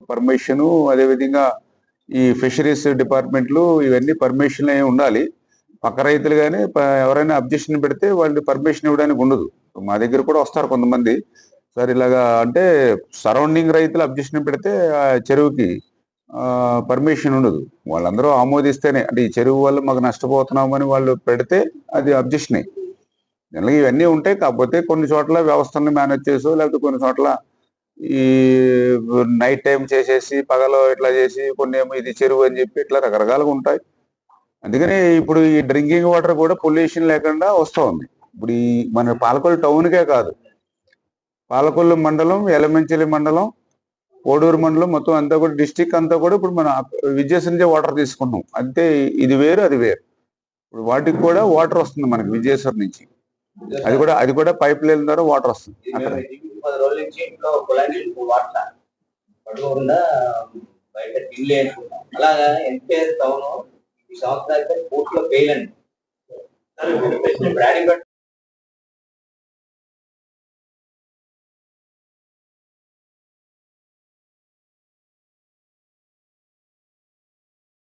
Permission అదేవిధంగా ఈ fisheries డిపార్ట్మెంట్లు ఇవన్నీ పర్మిషన్ అయి ఉండాలి. పక్క రైతులు గాని ఎవరైనా అబ్జెక్షన్ పెడితే వాళ్ళు పర్మిషన్ ఇవ్వడానికి ఉండదు. మా దగ్గర కూడా వస్తారు కొంతమంది. సార్ ఇలాగా అంటే సరౌండింగ్ రైతులు అబ్జెక్షన్ పెడితే ఆ చెరువుకి పర్మిషన్ ఉండదు. వాళ్ళందరూ ఆమోదిస్తేనే అంటే ఈ చెరువు వల్ల మాకు నష్టపోతున్నామని వాళ్ళు పెడితే అది అబ్జెక్షనే. జనరల్‌గా ఇవన్నీ ఉంటాయి. కాకపోతే కొన్ని చోట్ల వ్యవస్థలను మేనేజ్ చేసో లేకపోతే కొన్ని చోట్ల ఈ నైట్ టైమ్ చేసేసి పగలు ఇట్లా చేసి కొన్నేమో ఇది చెరువు అని చెప్పి ఇట్లా రకరకాలుగా ఉంటాయి. అందుకని ఇప్పుడు ఈ డ్రింకింగ్ వాటర్ కూడా పొల్యూషన్ లేకుండా వస్తా ఉంది. ఇప్పుడు ఈ మన పాలకొల్లు టౌన్‌కే కాదు. పాలకొల్లు మండలం, యలమంచిలి మండలం, కోడూరు మండలం మొత్తం అంతా కూడా డిస్ట్రిక్ట్ అంతా కూడా ఇప్పుడు మన విద్యాస్ నుంచే వాటర్ తీసుకుంటున్నాం. అంతే ఇది వేరు, అది వేరు. ఇప్పుడు వాటికి కూడా వాటర్ వస్తుంది మనకి విజయేశ్వర్ నుంచి. అది కూడా పైప్ లైన్ ద్వారా వాటర్ వస్తుంది. అక్కడ 10 రోజుల నుంచి ఇంట్లో కుళాయి నీళ్ళు వాడతా పడుకోకుండా బయట టిన్లు వేసుకుంటాం. అలాగా ఎన్టీఆర్ టౌన్ ఈ సంవత్సరానికి పూర్తిగా ఫెయిల్ అండి.